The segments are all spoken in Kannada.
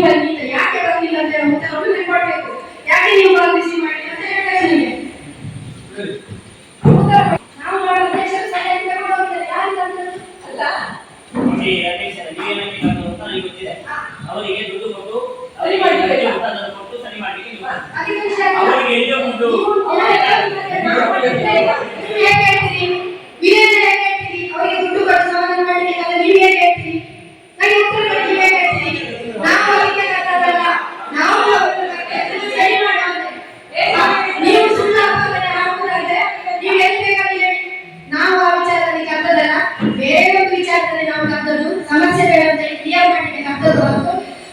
ಬನ್ನಿ ಯಾಕೆ ಬಂದಿಲ್ಲ ಅಂತ ಮತ್ತೆ ಅವರು ಕೊಡ್ಬೇಕು. ಯಾಕೆ ನೀವು ರಿಸೀವ್ ಮಾಡಿ ಅಂತ ಹೇಳ್ತಾರೆ ನಿಮಗೆ. ನಾವು ಮಾಡೋ ದೇಶದ ಸಹಾಯ ತಗೊಂಡು ಯಾರು ತಂದದ್ದು ಅಲ್ಲ. ನೋಡಿ ಅಧ್ಯಕ್ಷರ ನೀವೇನಕ್ಕೆ ಬಂದು ಅಂತ ನನಗೆ ಗೊತ್ತಿದೆ. ಅವರಿಗೆ ದುಡ್ಡು ಕೊಟ್ಟು ಅವರಿಗೆ ಕೊಟ್ಟು ಸರಿ ಮಾಡಲಿಕ್ಕೆ ನೀವು ಅವರಿಗೆ ಎಲ್ಲಿಯೋ ದುಡ್ಡು ಅವರಿಗೆ ದುಡ್ಡು ಕೊಟ್ಟು ಸಮಾಧಾನ ಮಾಡಲಿಕ್ಕೆ ಅಲ್ಲ ನೀವು ಹೇಗೆ ಹೇಳ್ತೀರಿ? ನನಗೆ ಉತ್ತರ ಕೊಡಿ. ನೀವು ಹೇಗೆ ಹೇಳ್ತೀರಿ? ನಾವು ಅದಕ್ಕೆ ಕರ್ತದಲ್ಲ, ನಾವು ಸರಿ ಮಾಡೋದು. ನೀವು ಸುಳ್ಳು ಆಪಾದನೆ ಹಾಕುವುದಾದ್ರೆ ನೀವು ಎಲ್ಲಿ ಬೇಕಾದ್ರೆ ಹೇಳಿ. ನಾವು ಆ ವಿಚಾರದಲ್ಲಿ ಕರ್ತದಲ್ಲ, ಬೇರೆ ಒಂದು ವಿಚಾರದಲ್ಲಿ ನಾವು ಕರ್ತದ್ದು. ಸಮಸ್ಯೆಗಳನ್ನು ಕ್ಲಿಯರ್ ಮಾಡಲಿಕ್ಕೆ ಕರ್ತದ್ದು ಹೊರತು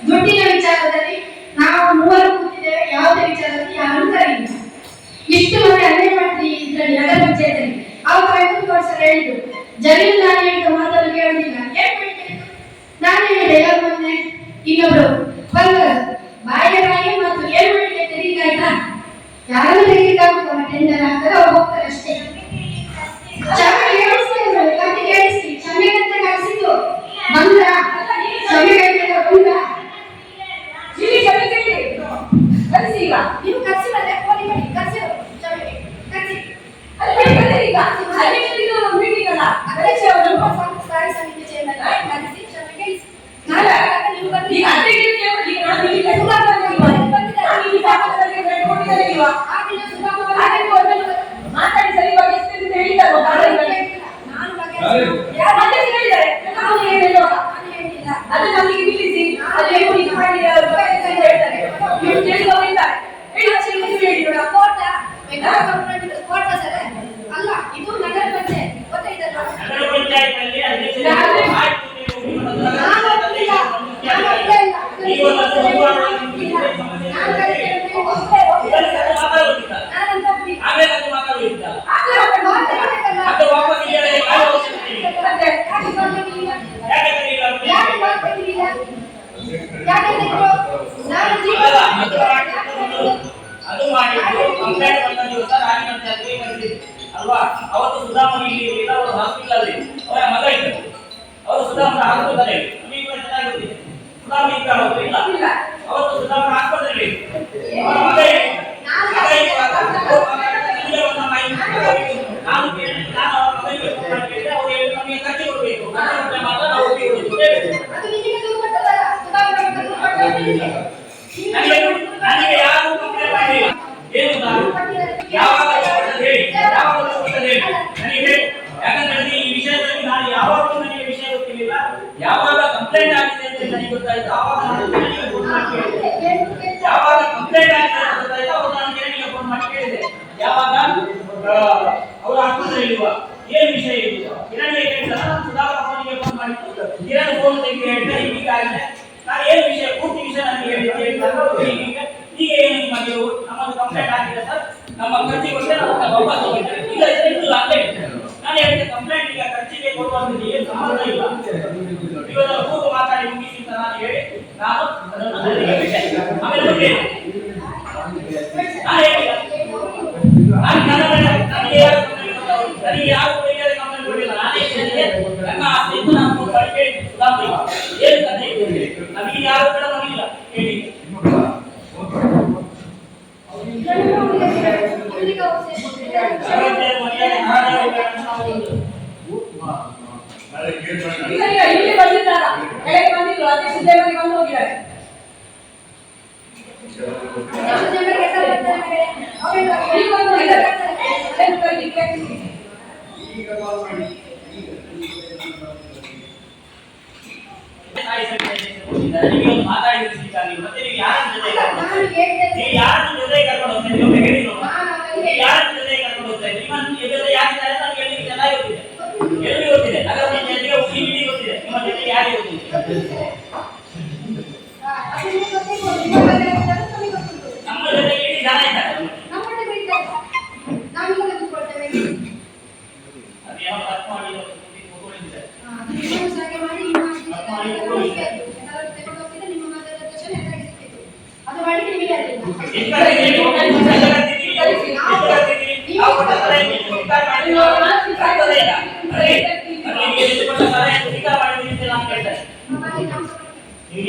ದುಡ್ಡಿನ ವಿಚಾರದಲ್ಲಿ ನಾವು ಮೂವರು ಕೂತಿದ್ದೇವೆ. ಯಾವುದೇ ವಿಚಾರದಲ್ಲಿ ಯಾರು ಕರೆಯಿಲ್ಲ. ಇಷ್ಟು ಮಂದಿ ಅನ್ಯಾಯ ಮಾಡ್ತೀವಿ ಇದರಲ್ಲಿ ನಗರ ಪಂಚಾಯತ್ನಲ್ಲಿ. ಅವ್ರು 5 ವರ್ಷ ಹೇಳಿದ್ರು ಜಮೀನು ನಾನು ಹೇಳಿದ ಮಾತನ್ನು ಕೇಳೋದಿಲ್ಲ. ಏನ್ ಮಾಡಿದ್ರು? ನಾನು ಹೇಳಿದೆ ಯಾರು ಮೊನ್ನೆ ಇನ್ನೊಬ್ರು ಬಂದರು ಬಾಯಿಗೆ ಮತ್ತು ಏನ್ ಮಾಡಲಿಕ್ಕೆ ತೆರೀಕಾಯ್ತಾ? ಯಾರು ತೆರೀಕಾಗುತ್ತಲ್ಲ ಟೆಂಡರ್ ಆಗ್ತಾರೆ ಅವ್ರು ಹೋಗ್ತಾರೆ ಅಷ್ಟೇ. ಕ್ಷಮೆ ಕೇಳಿಸಿ ಕ್ಷಮೆ ಅಂತ ಕಳಿಸಿದ್ದು ಬಂದ್ರ ಕ್ಷಮೆ ಬಂದ್ರ ಈಗ ನೀವು ಕರ್ಸಿ ಬಂದ್ರೆ ಫೋನ್ ಮಾಡಿ ಕರ್ಸಿ ಕರ್ಸಿ ಮೀಟಿಂಗ್ ಅಲ್ಲ ಅಧ್ಯಕ್ಷ ಅವರು ಸ್ಥಾಯಿ ಸಮಿತಿ ಚೇರ್ಮನ್ ಕರೆಸಿ ಕ್ಷಮೆ ಕೇಳಿಸಿ. ನಾಳೆ ನೀವು ಬಂದು ಈಗ ಮಾತಾಡಿ ಸರಿ ಅದು ನಮಗೆ ನಿಲ್ಲಿಸಿ ಅದು ಅಲ್ಲ. ಇದು ನಗರ ಪಂಚಾಯತ್ ಗೊತ್ತಾಯ್ತಲ್ಲ. ಅದು ಮಾಡಿ ಕಂಪ್ಲೇಂಟ್ ಬಂದ ದಿವಸ ಅಲ್ವಾ? ಅವತ್ತು ಸುಧಾಮನ್ ಇಲ್ಲಿ ಅವರು ಹಾಸ್ಪಿಟಲ್ ಅಲ್ಲಿ ಅವರ ಮಗ ಇದ್ದರು. ಅವರು ಸುಧಾಮನ್ ಆಸ್ಪತ್ರೆ ನಿಮಗೆ ಚೆನ್ನಾಗಿ ಗೊತ್ತಿದೆ. ಸುಧಾಮನ್ ಇದ್ದ ಅವರು ಇಲ್ಲ ಅವತ್ತು ಸುಧಾಮನ್ ಆಸ್ಪತ್ರೆಯಲ್ಲಿ ಅವರ ಮಗ ನಮಗೆ ಖರ್ಚು ಕೊಡಬೇಕು. ಮಾತ್ರ ನಾವು ನನಗೆ ಯಾರು ಕಂಪ್ಲೇಂಟ್ ಮಾಡಿಲ್ಲ. ಏನು ಯಾವಾಗ ನನಗೆ ಯಾಕಂದ್ರೆ ಈ ವಿಷಯದಲ್ಲಿ ನಾನು ಯಾವಾಗಲೂ ನನಗೆ ವಿಷಯ ಗೊತ್ತಿರಲಿಲ್ಲ. ಯಾವಾಗ ಕಂಪ್ಲೇಂಟ್ ಆಗಿದೆ ಅಂತ ನನಗೆ ಗೊತ್ತಾಯ್ತು ಆವಾಗ ನಾನು ಕಿರಣಿಗೆ ಫೋನ್ ಮಾಡಿ ಕೇಳಿದೆ. ಯಾವಾಗ ಕಂಪ್ಲೇಂಟ್ ಆಗಿದೆ ಅಂತ ಗೊತ್ತಾಯ್ತು ಅವಾಗ ನಾನು ಕಿರಣಿಗೆ ಫೋನ್ ಮಾಡಿ ಕೇಳಿದೆ. ಯಾವಾಗ ಅವರು ಆಸ್ಪತ್ರೆಯಲ್ಲಿರುವ ಏನು ವಿಷಯ ಇದು ಕಿರಣಿಗೆ ಕೇಳಿದ ನಾನು ಸುಧಾಕರ್ ಫೋನಿಗೆ ಫೋನ್ ಮಾಡಿ ಕಿರಣ್ ಫೋನ್ ತೆಗೆದು ಹೇಳ್ತಾ ಹೀಗೆ ಆಗಿದೆ. ನಾನು ಏನು ವಿಷಯ ಪೂರ್ತಿ ವಿಷಯ ನನಗೆ ಹೇಳಿದ್ದೆ. ಈಗ ಏನು ನಿಮಗೆ ನಮ್ಮದು ಕಂಪ್ಲೇಂಟ್ ಆಗಿದೆ ಸರ್, ನಮ್ಮ ಖರ್ಚಿಗೆ ಕೊಟ್ಟರೆ ನಾವು ವಾಪಸ್ ಹೋಗಿದ್ದೇವೆ. ಇಲ್ಲ ಇದು ಅಲ್ಲೇ ನಾನು ಹೇಳಿದೆ ಕಂಪ್ಲೇಂಟ್ ಈಗ ಖರ್ಚಿಗೆ ಕೊಡುವಂಥದ್ದು ಏನು ಸಂಬಂಧ ಇಲ್ಲ. ಇವತ್ತು ಕೂತು ಮಾತಾಡಿ ಮುಗಿಸಿ ಅಂತ ನಾನು ಹೇಳಿ ನಾನು ಅದನ್ನು ಬಿಟ್ಟೆ. ಆಮೇಲೆ ನನಗೆ ಯಾರು ಕಂಪ್ಲೇಂಟ್ ಕೊಟ್ಟಿಲ್ಲ. ನಾನೇ ನನ್ನ ಆಸ್ತಿಯಿಂದ ನಾನು ಕೇಳಿ ಏನು ಕಥೆ ನಮಗೆ ಯಾರು ಕೂಡ ಬರಲಿಲ್ಲ ಹೇಳಿ. ಮಾತಾಡಿದ್ರೆ ಮತ್ತೆ ನೀವು ಯಾರ ಜೊತೆ ಕರ್ಕೊಂಡು ಹೋಗ್ತಾರೆ ನೀವು ಹೇಳಿ ಯಾರ ಜೊತೆ ಕರ್ಕೊಂಡು ಹೋಗ್ತಾರೆ ನಿಮ್ಮ ಎದುರು ಯಾರಿದ್ದಾರೆ ನಮ್ಗೆ ಎಲ್ಲಿ ಚೆನ್ನಾಗಿ ಗೊತ್ತಿದೆ. ಎಲ್ಲಿ ಗೊತ್ತಿದೆ ನಗರ ಪಂಚಾಯತಿಗೆ ಇಡಿ ಗೊತ್ತಿದೆ. ನಿಮ್ಮ ಜೊತೆ ಯಾರಿಗೆ ಗೊತ್ತಿದೆ? ನಮ್ಮ ಜೊತೆ ಇಡಿ ಜನ ಇದ್ದಾರೆ. ಅದೇನೋ ತಪ್ಪು ಮಾಡಿ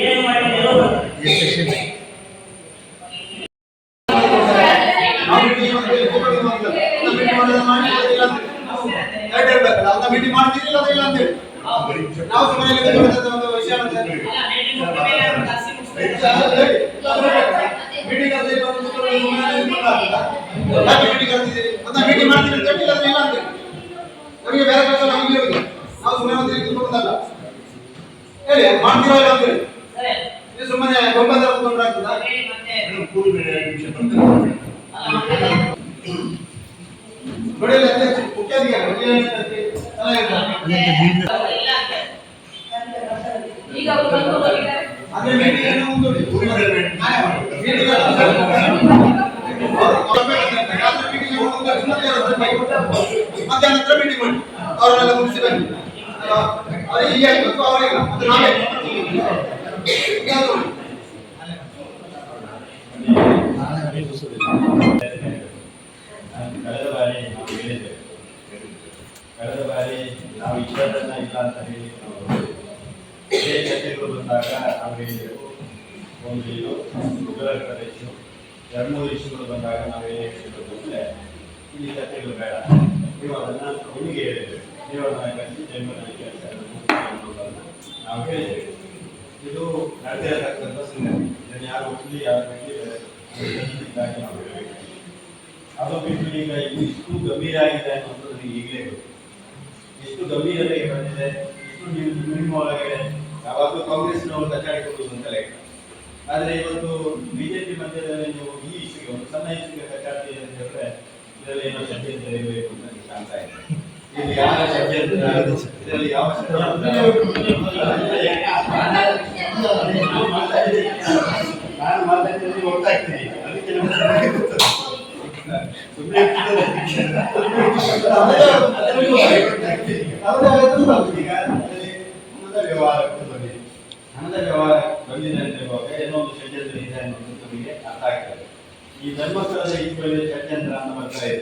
ಏನು ಮಾಡಿ ಮೀಟಿಂಗ್ ಮಾಡ್ತಿರಲಿಲ್ಲ ಇಲ್ಲ ಅಂತೇಳಿ ನಾವು ಸುಮ್ಮನೆ ಒಂದು ವಿಷಯ ಮೀಟಿಂಗ್ ಮೀಟಿಂಗ್ ಮಾಡ್ತೀರಿ ಅಂತ ಹೇಳಿಲ್ಲ ಇಲ್ಲ ಅಂತ ನಮಗೆ ಬೇರೆ ಕೆಲಸ ನಮಗೆ ಇರುವುದು ನಾವು ಸುಮ್ಮನೆ ಒಂದು ರೀತಿ ಕೊಡೋದಲ್ಲ ಹೇಳಿ ಮಾಡ್ತೀರೋ ಇಲ್ಲ ಅಂತ ಹೇಳಿ ಸುಮ್ಮನೆ ಗೊಂಬಂದ ಕೂತ್ಕೊಂಡ್ರಾಗ್ತದ ನೋಡಿ ಮುಖ್ಯಾಧಿಕಾರಿ ಈಗ ಅಂದ್ರೆ ಮೀಟಿಂಗ್ ಮುಂದೂಡಿ ಮಧ್ಯಾಹ್ನ ಹತ್ರ ಮೀಟಿಂಗ್ ಮಾಡಿ ಅವರೆಲ್ಲ ಮುಗಿಸಿ ಬನ್ನಿ ಅವ್ರಿಗೆ ಈಗ ಆಯ್ತು ಅವರಿಗೆ ಮತ್ತೆ ನಾವೇ ಕಳೆದ ಬಾರಿ ನಾವು ಇಷ್ಟದನ್ನ ಇಲ್ಲ ಅಂತ ಹೇಳಿ ಇದೇ ಚರ್ಚೆಗಳು ಬಂದಾಗ ನಾವು ಹೇಳಿದೆವು ಒಂದು ಇದು ಉಗ್ರರ ಇಶ್ಯೂ 2-3 ಇಶ್ಯೂಗಳು ಬಂದಾಗ ನಾವು ಏನು ಹೇಳಿದ್ರು ಅಂದರೆ ಇಲ್ಲಿ ಚರ್ಚೆಗಳು ಬೇಡ ನೀವು ಅದನ್ನು ನಿಮಗೆ ಹೇಳಿದ್ದೇವೆ ನೀವು ನಾವು ಹೇಳಿದ್ದೇವೆ ಇದು ನಡೆದಿರತಕ್ಕಂಥ ಸಂಗತಿ ಇದನ್ನು ಯಾರು ಒಪ್ಪಲಿ ಯಾರು ಬಿಡಲಿ ನಾವು ಹೇಳಬೇಕು ಅದು ಬಿಟ್ಟು ಈಗ ಇದು ಇಷ್ಟು ಗಂಭೀರ ಆಗಿದೆ ಅನ್ನೋದು ನನಗೆ ಈಗಲೇ ಗೊತ್ತು ಎಷ್ಟು ಗಂಭೀರತೆಗೆ ಬಂದಿದೆ ಇಷ್ಟು ನೀವು ನಿಮ್ಮ ಒಳಗಡೆ ಯಾವಾಗಲೂ ಕಾಂಗ್ರೆಸ್ನವರು ಕಚ್ಚಾಡಿಕೊಳ್ಳುವುದು ಅಂತ ಲೆಕ್ಕ ಆದರೆ ಇವತ್ತು ಬಿಜೆಪಿ ಮಧ್ಯದಲ್ಲಿ ನೀವು ಈ ಇಶ್ಯೂಗೆ ಒಂದು ಸಣ್ಣ ಇಶ್ಯೂಗೆ ಕಚ್ಚಾಡ್ತೀರಿ ಅಂತ ಹೇಳಿದ್ರೆ ಇದರಲ್ಲಿ ಏನೋ ಷಡ್ಯಂತ್ರ ಇರಬೇಕು ಅಂತ ನನಗೆ ಕಾಣ್ತಾ ಇದೆ ಇಲ್ಲಿ ಯಾರ ಷಡ್ಯಂತ್ರ ಇದರಲ್ಲಿ ಯಾವ ನಾನು ಮಾತಾಡ್ತೀನಿ ಗೊತ್ತಾಗ್ತೀನಿ ಅದಕ್ಕೆ ಹಣದ ವ್ಯವಹಾರ ಬಂದಿದೆ ಅಂತ ಹೇಳುವಾಗ ಏನೋ ಒಂದು ಷಡ್ಯಂತ್ರ ಇದೆ ಅನ್ನೋದು ನಮಗೆ ಅರ್ಥ ಆಗ್ತದೆ ಈ ಧರ್ಮಸ್ಥಳದ ಇಬ್ಬರಲ್ಲಿ ಷಡ್ಯಂತ್ರ ಅಂತ ಬರ್ತಾ ಇದೆ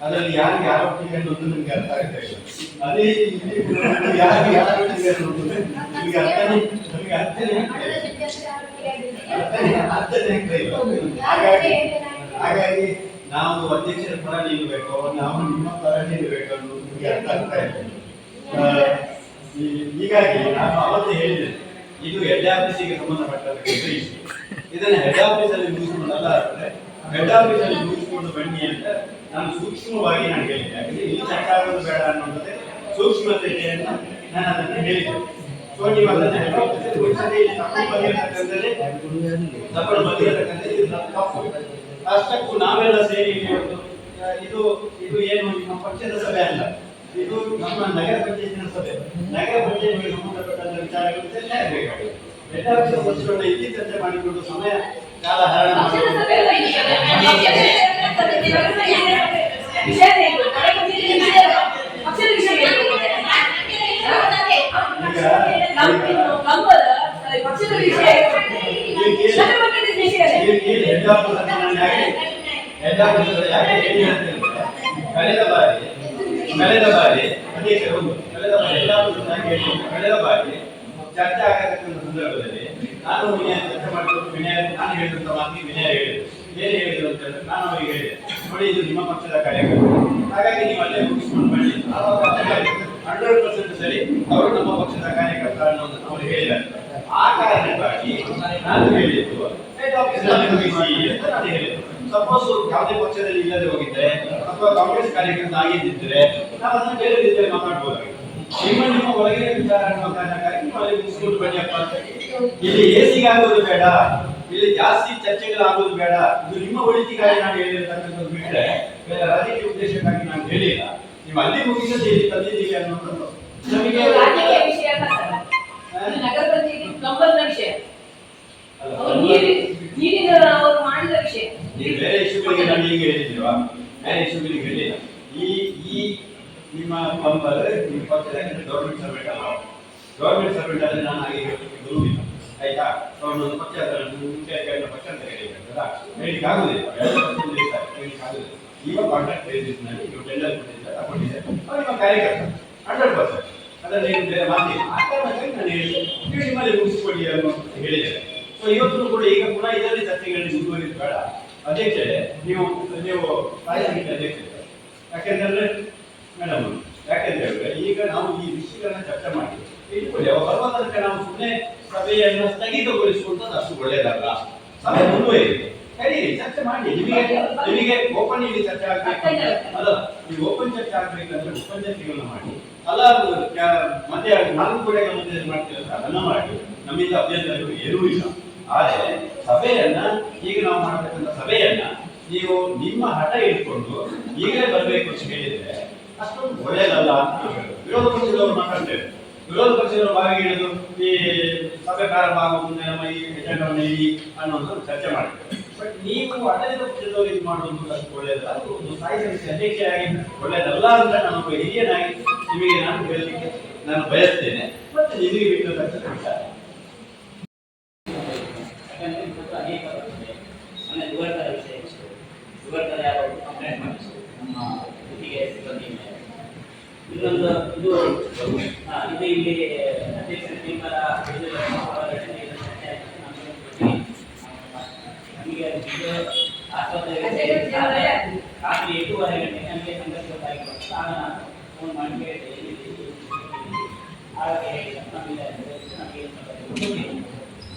ಅದರಲ್ಲಿ ಯಾರಿಗೆ ಆರೋಪಿಗೆ ಅನ್ನೋದು ನಮ್ಗೆ ಅರ್ಥ ಆಗ್ತಾ ಇಲ್ಲ ಅದೇ ಯಾರಿಗೆ ಆರೋಪಿಗೆ ಅನ್ನೋದು ನಮಗೆ ಅರ್ಥನೇ ಆಗ್ತಾ ಇಲ್ಲ ಹಾಗಾಗಿ ನಾವು ಅಧ್ಯಕ್ಷರ ಪರ ನಿಲ್ಲಬೇಕು ನಾವು ನಿಮ್ಮ ಪರ ನಿಲ್ಲಬೇಕು ಅನ್ನೋದು ನಿಮಗೆ ಅರ್ಥ ಆಗ್ತಾ ಇಲ್ಲ ಹೀಗಾಗಿ ನಾನು ಅವತ್ತೇ ಹೇಳಿದೆ ಇದು ಹೆಡ್ ಆಫೀಸಿಗೆ ಸಂಬಂಧಪಟ್ಟಂತ ಇಶ್ಯೂ ಇದನ್ನ ಹೆಡ್ ಆಫೀಸಲ್ಲಿ ಮುಗಿಸ್ಕೊಂಡಲ್ಲ ಹೆಡ್ ಆಫೀಸಲ್ಲಿ ಮುಗಿಸ್ಕೊಂಡು ಬನ್ನಿ ಅಂತ ನಾನು ಸೂಕ್ಷ್ಮವಾಗಿ ನಾನು ಹೇಳಿದ್ದೆ ಯಾಕಂದ್ರೆ ಇಲ್ಲಿ ಚರ್ಚೆ ಆಗೋದು ಬೇಡ ಅನ್ನೋದೇ ಸೂಕ್ಷ್ಮತೆಯನ್ನು ನಾನು ಅದನ್ನು ಹೇಳಿದ್ದೆ ಸೊ ನೀವು ಅದನ್ನು ತಪ್ಪು ಬಂದಿರತಕ್ಕಂಥದ್ದು ತಪ್ಪು ಅಷ್ಟಕ್ಕೂ ನಾವೆಲ್ಲ ಸೇರಿ ಇದು ಇದು ಏನು ನಮ್ಮ ಪಕ್ಷದ ಸಭೆ ಅಲ್ಲ ಇದು ನಮ್ಮ ನಗರ ಪಂಚಾಯತಿನ ಸಭೆ ನಗರ ಪಂಚಾಯತಿಗೆ ಸಂಬಂಧಪಟ್ಟಂತ ವಿಚಾರಗಳು ಚರ್ಚೆ ಆಗಬೇಕಾಗಿದೆ ಬೆಟ್ಟಾಭಿಷೇಕ ಇಲ್ಲಿ ಚರ್ಚೆ ಮಾಡಿಕೊಂಡು ಸಮಯ ಕಾಲ ಹರಣ ಕಳೆದ ಬಾರಿ ಅಧ್ಯಕ್ಷರು ಕಳೆದ ಬಾರಿ ಚರ್ಚೆ ಆಗತಕ್ಕಂಥ ಸಂದರ್ಭದಲ್ಲಿ ನಾನು ವಿನಯ ಚರ್ಚೆ ಮಾಡಿಕೊಂಡು ವಿನಯ ನಾನು ಹೇಳಿದಂತ ಮಾತಿಗೆ ವಿನಯ ಹೇಳಿದೆ ಏನು ಹೇಳಿದ್ರು ಅಂತ ಹೇಳಿದ್ರೆ ನಾನು ಅವರಿಗೆ ಹೇಳಿದೆ ನೋಡಿ ಇದು ನಿಮ್ಮ ಪಕ್ಷದ ಕಾರ್ಯಕರ್ತರು ಹಾಗಾಗಿ ನೀವು ಅಲ್ಲೇ ಮುಗಿಸ್ಕೊಂಡು ಬನ್ನಿ 100% ಸರಿ ಅವರು ನಮ್ಮ ಪಕ್ಷದ ಕಾರ್ಯಕರ್ತ ಅನ್ನೋದನ್ನು ಅವರು ಹೇಳಿದ್ದಾರೆ ಆ ಕಾರಣಕ್ಕಾಗಿ ನಾನು ಹೇಳಿದ್ದು ಹೆಡ್ ಆಫೀಸ್ನಲ್ಲಿ ಮುಗಿಸಿ ಅಂತ ನಾನು ಹೇಳಿದ್ದು ಸಪೋಸ್ ಯಾವುದೇ ಪಕ್ಷದಲ್ಲಿ ಇಲ್ಲದೆ ಹೋಗಿದ್ರೆ ಅಥವಾ ಕಾಂಗ್ರೆಸ್ ಕಾರ್ಯಕರ್ತ ಆಗಿದ್ದಿದ್ರೆ ನಾವು ಅದನ್ನು ಬೇರೆ ರೀತಿಯಲ್ಲಿ ಮಾತಾಡ್ಬೋದಾಗಿತ್ತು ನಿಮ್ಮ ಒಳಗಿನ ವಿಚಾರ ಅನ್ನೋ ಕಾರಣಕ್ಕಾಗಿ ನೀವು ಅಲ್ಲಿ ಮುಗಿಸ್ಕೊಂಡು ಬನ್ನಿಯಪ್ಪ ಅಂತ ಇಲ್ಲಿ ಎಸಿಗೆ ಆಗೋದು ಬೇಡ ಇಲ್ಲಿ ಜಾಸ್ತಿ ಚರ್ಚೆಗಳಾಗೋದು ಬೇಡ ಇದು ನಿಮ್ಮ ಒಳಿತಿಗಾಗಿ ನಾನು ಹೇಳಿರ್ತಕ್ಕಂಥದ್ದು ಬಿಟ್ಟರೆ ಬೇರೆ ರಾಜಕೀಯ ಉದ್ದೇಶಕ್ಕಾಗಿ ನಾನು ಹೇಳಿಲ್ಲ ನೀವು ಅಲ್ಲಿ ಮುಗಿಸದೆ ಇಲ್ಲಿ ತಂದಿದ್ದೀವಿ ಅನ್ನೋದು ನಮಗೆ ರಾಜಕೀಯ ವಿಷಯ ನಗರ ಪಂಚಾಯತಿ ಗಂಭೀರ ವಿಷಯ ನೀರಿನ ಅವರು ಮಾಡಿದ ವಿಷಯ ನೀವು ಬೇರೆ ಇಶ್ಯೂಗಳಿಗೆ ನಾನು ಈಗ ಹೇಳಿದ್ದೀವಾ ಬೇರೆ ಇಶ್ಯೂಗಳಿಗೆ ಹೇಳಿಲ್ಲ ಈ ನಿಮ್ಮ ಪಂಪರ್ ನಿಮ್ಮ ಪಕ್ಷದ ಗೌರ್ಮೆಂಟ್ ಸರ್ವೆಂಟ್ ಅಲ್ಲ ಗೌರ್ಮೆಂಟ್ ಸರ್ವೆಂಟ್ ಆದರೆ ನಾನು ಹಾಗೆ ಬರುವುದಿಲ್ಲ ಆಯ್ತಾ ಅವನೊಂದು ಪಕ್ಷ ಪಕ್ಷ ಅಂತ ಹೇಳಿಲ್ಲ ಹೇಳಿಕ್ಕಾಗುದಿಲ್ಲ ಹೇಳಿಕ್ಕಾಗುದಿಲ್ಲ ಈಗ ಕಾಂಟ್ರಾಕ್ಟ್ ಬೇಸಿಸ್ನಲ್ಲಿ ನೀವು ಟೆಂಡರ್ ಕೊಟ್ಟಿದ್ದಾರೆ ತಗೊಂಡಿದ್ದಾರೆ ಅವ್ರು ನಿಮ್ಮ ಕಾರ್ಯಕರ್ತ 100% ಅದರಲ್ಲಿ ಏನು ಬೇರೆ ಮಾತಿಲ್ಲ ಆ ಕಾರಣಕ್ಕಾಗಿ ನಾನು ಹೇಳಿ ನೀವು ನಿಮ್ಮಲ್ಲಿ ಮುಗಿಸ್ಕೊಳ್ಳಿ ಅನ್ನೋ ಹೇಳಿದ್ದೇನೆ ಸೊ ಸೊ ಇವತ್ತು ಕೂಡ ಈಗ ಪುನಃ ಇದರಲ್ಲಿ ಚರ್ಚೆಗಳಲ್ಲಿ ಮುಂದುವರಿದು ಬೇಡ. ಅಧ್ಯಕ್ಷರೇ, ನೀವು ಸ್ಥಾಯಿ ಸಮಿತಿ ಅಧ್ಯಕ್ಷರೇ, ಯಾಕೆಂದ್ರೆ ಮೇಡಮ್, ಯಾಕೆಂದ್ರೆ ಈಗ ನಾವು ಈ ವಿಷಯಗಳನ್ನ ಚರ್ಚೆ ಮಾಡಿ ಇಟ್ಕೊಳ್ಳಿ. ಬರುವ ತನಕ ನಾವು ಸುಮ್ಮನೆ ಸಭೆಯನ್ನು ಸ್ಥಗಿತಗೊಳಿಸುವಂಥದ್ದು ಅಷ್ಟು ಒಳ್ಳೆಯದಲ್ಲ. ಸಭೆ ಮುಂದುವರಿದೆ, ಕರೀರಿ, ಚರ್ಚೆ ಮಾಡಿ. ನಿಮಗೆ ಓಪನ್ ಇಲ್ಲಿ ಚರ್ಚೆ ಆಗ್ಬೇಕು ಅಲ್ಲ, ನೀವು ಓಪನ್ ಚರ್ಚೆ ಆಗ್ಬೇಕಂದ್ರೆ ಓಪನ್ ಚರ್ಚೆಗಳನ್ನ ಮಾಡಿ. ಅಲ್ಲ ಮತ್ತೆ 4 ಕಡೆಗಳ ಮಧ್ಯೆ ಮಾಡ್ತೀರ ಅದನ್ನ ಮಾಡಿ, ನಮ್ಮಿಂದ ಅಭ್ಯಂತರಗಳು ಏನೂ ಇಲ್ಲ. ಆದರೆ ಸಭೆಯನ್ನ ಈಗ ನಾವು ಮಾಡತಕ್ಕಂಥ ಸಭೆಯನ್ನ ನೀವು ನಿಮ್ಮ ಹಠ ಇಟ್ಕೊಂಡು ಈಗಲೇ ಬರಬೇಕು ಅಂತ ಹೇಳಿದ್ರೆ ಅಷ್ಟೊಂದು ಒಳ್ಳೆಯದಲ್ಲ ಅಂತ ನಾವು ಹೇಳೋದು. ವಿರೋಧ ಪಕ್ಷದವರು ಮಾತಾಡ್ತೇವೆ, ವಿರೋಧ ಪಕ್ಷದವರು ಬಾವಿಗೆ ಹಿಡಿದು ಈ ಸಭೆ ಪ್ರಾರಂಭ ಆಗುವ ಮುಂದೆ ನಮ್ಮ ಈ ಎಜೆಂಡವನ್ನು ಇಲ್ಲಿ ಅನ್ನೋದು ಚರ್ಚೆ ಮಾಡ್ತೇವೆ. ಬಟ್ ನೀವು ಆಡಳಿತ ಪಕ್ಷದವರು ಇದು ಮಾಡುವುದು ಅಷ್ಟು ಒಳ್ಳೆಯದಲ್ಲ. ಅದು ಒಂದು ಸ್ಥಾಯಿ ಸಮಿತಿ ಅಧ್ಯಕ್ಷರಾಗಿ ಒಳ್ಳೆಯದಲ್ಲ ಅಂತ ನಾನು ಒಬ್ಬ ಹಿರಿಯನಾಗಿ ನಿಮಗೆ ನಾನು ಹೇಳಲಿಕ್ಕೆ ನಾನು ಬಯಸ್ತೇನೆ. ಮತ್ತೆ ನಿಮಗೆ ಬಿಟ್ಟಿರತಕ್ಕಂಥ ವಿಚಾರ ಇನ್ನೊಂದು ಇದು ಇಲ್ಲಿ ಅಧ್ಯಕ್ಷರ ತೀರ್ಮಾನ ನಮಗೆ ಆಸ್ಪತ್ರೆ ರಾತ್ರಿ 8:30 ಗಂಟೆ ನನಗೆ ಸಂಘರ್ಷ ಗೊತ್ತಾಗಿತ್ತು. ಆಗ ನಾನು ಫೋನ್ ಮಾಡಿ ಕೇಳಿದೆ,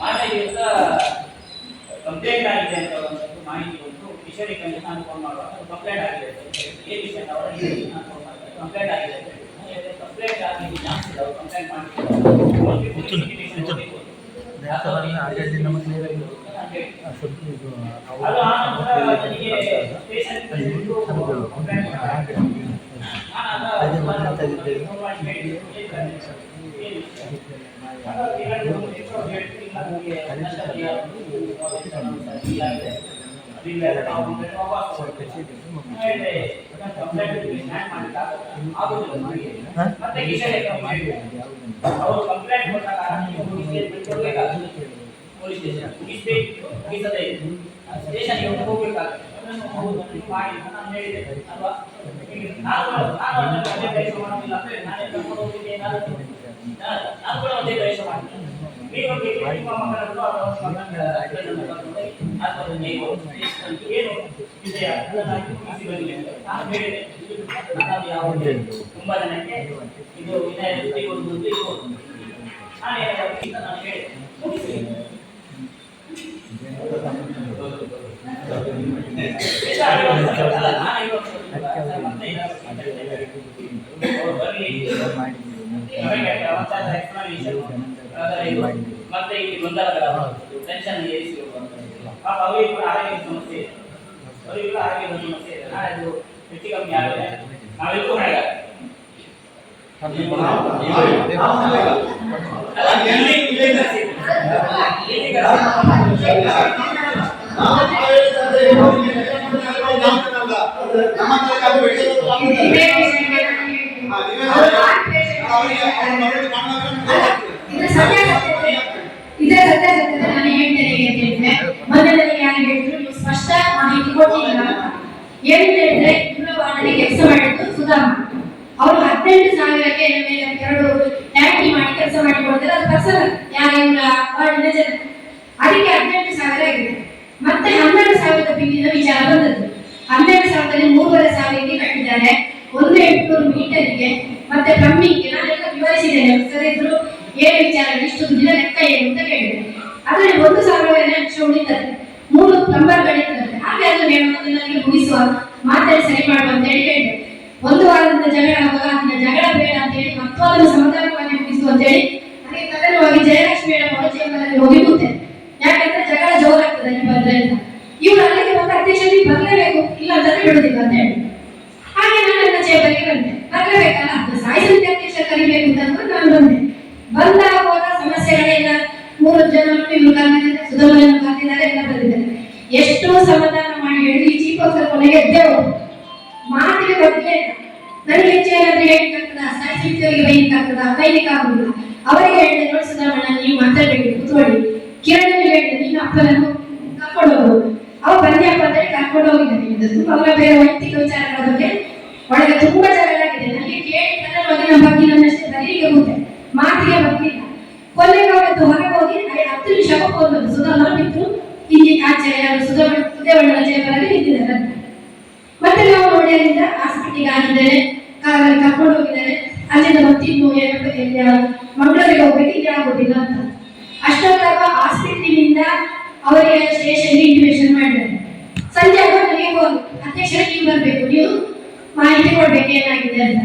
ಮಾರನೇ ದಿವಸ ಕಂಪ್ಲೇಂಟ್ ಆಗಿದೆ ಅಂತ ಒಂದು ಮಾಹಿತಿ ಬಂತು. ಕಿಶೋರಿಕಂಗೆ ನಾನು ಫೋನ್ ಮಾಡುವಾಗ ಕಂಪ್ಲೇಂಟ್ ಆಗಿದೆ ಏನು ವಿಷಯ ಅಂತ ಅವರಿಗೆ ನಾನು ಫೋನ್ ಮಾಡಿದೆ. ಕಂಪ್ಲೇಂಟ್ ಆಗಿದೆ ಕಂಪ್ಲೇಂಟ್ ಆಗಿ ಜಾಸ್ತಿ ಕಂಪ್ಲೇಂಟ್ ತುಂಬಾ ಜನಕ್ಕೆ ಇದು ವಿನಯ ಒಂದು ನಾನು ಹೇಳಿದೆ ಮತ್ತೆ ಇಲ್ಲಿ ಗೊಂದಲಗಳ ಟೆನ್ಷನ್ ಅವರಿಗೆ ಕೂಡ ಆರೋಗ್ಯದ ಸಮಸ್ಯೆ ಇದೆ, ಅವರಿಗೆ ಕೂಡ ಆರೋಗ್ಯದ ಸಮಸ್ಯೆ ಇದೆ. ನಾಳೆ ಅದು ಹೆಚ್ಚು ಕಮ್ಮಿ ಆಗಿದೆ, ನಾವೆಲ್ಲರೂ ಹೊರಗೆ ಇದೇ ಸತ್ಯಾಸತ್ಯತೆ ನಾನು ಹೇಳ್ತೇನೆ ಅಂತ ಹೇಳಿದ್ರೆ ಮೊದಲನೇ ಯಾರು ಹೇಳಿದ್ರು ನೀವು ಸ್ಪಷ್ಟ ಮಾಹಿತಿ ಕೊಟ್ಟಿಲ್ಲ ಅಂತ. ಏನು ಹೇಳಿದ್ರೆ ದೂರವಾಣಿಗೆ ಕೆಲಸ ಮಾಡಿದ್ದು ಸುಧಾಮ ಅವರು 18,000ಕ್ಕೆ ಎರಡು ಟ್ಯಾಕ್ಸಿ ಮಾಡಿ ಕೆಲಸ ಮಾಡಿಕೊಡ್ತಾರೆ. ಅದು ಪರ್ಸನಲ್ ಯಾರಿಲ್ಲ ವಾರ್ಡಿನ ಜನ, ಅದಕ್ಕೆ 18,000 ಆಗಿದೆ. ಮತ್ತೆ 12,000 ಬಿಲ್ಲಿನ ವಿಚಾರ ಬಂದದ್ದು. 12,000ದಲ್ಲಿ 3,500ಕ್ಕೆ ಕಟ್ಟಿದ್ದಾರೆ, 1,800 ಮೀಟರ್ಗೆ ಮತ್ತೆ ಪ್ಲಂಬಿಂಗ್ಗೆ. ನಾನೆಲ್ಲ ವಿವರಿಸಿದ್ದೇನೆ, ಸರ್ ಇದ್ರು ಏನು ವಿಚಾರ ಇಷ್ಟು ದಿನ ಲೆಕ್ಕ ಏನು ಅಂತ ಕೇಳಿದೆ. ಅದರಲ್ಲಿ 1,000 ಲಕ್ಷ ಉಳಿತಾರೆ, 3 ಪ್ಲಂಬರ್ಗಳಿದ್ದಾರೆ. ಹಾಗೆ ಅದು ನನಗೆ ಮುಗಿಸುವ ಮಾತಲ್ಲಿ ಸರಿ ಮಾಡುವ ಅಂತ ಹೇಳಿ ಹೇಳಿದೆ. 1 ವಾರದಿಂದ ಜಗಳ ಆಗುವಾಗ ಅದನ್ನ ಜಗಳ ಬೇಡ ಅಂತ ಹೇಳಿ ಮತ್ತು ಅದನ್ನು ಸಮಾಧಾನವಾಗಿ ಮುಗಿಸುವ ಅಂತ ಹೇಳಿ ನನಗೆ ತದನವಾಗಿ ಜಯಲಕ್ಷ್ಮಿ ಅವರ ಚೇಂಬರಲ್ಲಿ ಹೋಗಿ ಕೂತೆ. ಯಾಕಂದ್ರೆ ಜಗಳ ಜೋರಾಗ್ತದೆ ನಿಮ್ಮ ಅದರಿಂದ ಇವರು ಅಲ್ಲಿಗೆ ಬಂದ ಅಧ್ಯಕ್ಷರಿಗೆ ಬರಲೇಬೇಕು, ಇಲ್ಲ ಅಂತಂದ್ರೆ ಬಿಡುದಿಲ್ಲ ಅಂತ ಹೇಳಿ. ಹಾಗೆ ನಾನು ನನ್ನ ಚೇಂಬರ್ಗೆ ಬಂದೆ. ಬರಲೇಬೇಕಲ್ಲ, ಸ್ಥಾಯಿ ಸಮಿತಿ ಅಧ್ಯಕ್ಷ ಕರಿಬೇಕು ಅಂತ ನಾನು ಬಂದೆ. ಬಂದಾಗ ಸಮಸ್ಯೆಗಳೆಲ್ಲ 3 ಜನ ಇವರು ಕರೆದಿದ್ದಾರೆ, ಸುಧಾಮನನ್ನು ಕರೆದಿದ್ದಾರೆ, ಎಲ್ಲ ಬಂದಿದ್ದಾರೆ. ಎಷ್ಟೋ ಸಮಾಧಾನ ಮಾಡಿ ಹೇಳಿ ಈ ಚೀಫ್ ಆಫೀಸರ್ ಕೊನೆಗೆ ಎದ್ದೇವು ಮಾತಿಗೆ ಬಗ್ಗೆ ನನಗೆ ಹೆಚ್ಚು ಏನಾದ್ರೂ ಹೇಳಿಕಾಗ್ತದ, ಸ್ಥಾಯಿ ಸಮಿತಿಯವರಿಗೆ ಬೈಲಿಕ್ಕಾಗ್ತದ, ಬೈಲಿಕ್ಕಾಗುದಿಲ್ಲ. ಅವರಿಗೆ ಹೇಳಿದೆ, ನೋಡಿ ಸುಧಾಮಣ್ಣ ನೀವು ಮಾತಾಡ್ಬೇಕು, ಕೂತ್ಕೊಳ್ಳಿ. ಕಿರಣ್ ಹೇಳಿದೆ, ನೀನು ಅಪ್ಪನನ್ನು ಕರ್ಕೊಂಡು ಹೋಗುದು. ಅವ ಬಂದ್ಯಪ್ಪ ಅಂತ ಹೇಳಿ ಕರ್ಕೊಂಡು ಹೋಗಿದ್ದಾನೆ. ಅವರ ಬೇರೆ ವೈಯಕ್ತಿಕ ವಿಚಾರಗಳ ಬಗ್ಗೆ ಒಳಗೆ ತುಂಬಾ ಜಗಳ ಆಗಿದೆ. ನನಗೆ ಕೇಳಿ ನನ್ನ ಬಗ್ಗೆ ನನ್ನಷ್ಟೇ ಬರೀರಿಗೆ ಕೂತೆ, ಮಾತಿಗೆ ಬರ್ತಿಲ್ಲ. ಕೊನೆಗೆ ಅವತ್ತು ಹೊರಗೆ ಹೋಗಿ 10 ನಿಮಿಷ ಫೋನ್ ಬಂತು, ಸುಧಾಮ ರೇವಣ್ಣ ಚೇಂಬರಲ್ಲಿ ನಿಂತಿದ್ದಾರೆ. ಮತ್ತೆ ನಾವು ನೋಡಿ ಅಲ್ಲಿಂದ ಹಾಸ್ಪಿಟಲ್ಗೆ ಹಾಕಿದ್ದೇನೆ, ಕಾರಲ್ಲಿ ಕರ್ಕೊಂಡು ಹೋಗಿದ್ದೇನೆ. ಅಲ್ಲಿಂದ ಮತ್ತಿನ್ನು ಮಂಗಳೂರಿಗೆ ಹೋಗ್ಬೇಕು, ಇಲ್ಲಿ ಆಗೋದಿಲ್ಲ ಅಂತ. ಅಷ್ಟೊತ್ತಾಗ ಹಾಸ್ಪಿಟಲಿನಿಂದ ಅವರಿಗೆ ಸ್ಟೇಷನ್ಗೆ ಇಂಟಿಮೇಷನ್ ಮಾಡಿದ್ದಾರೆ. ಸಂಜೆ ಆಗ ನನಗೆ ಅಧ್ಯಕ್ಷರ ನೀವು ಬರಬೇಕು, ನೀವು ಮಾಹಿತಿ ಕೊಡ್ಬೇಕು ಏನಾಗಿದೆ ಅಂತ.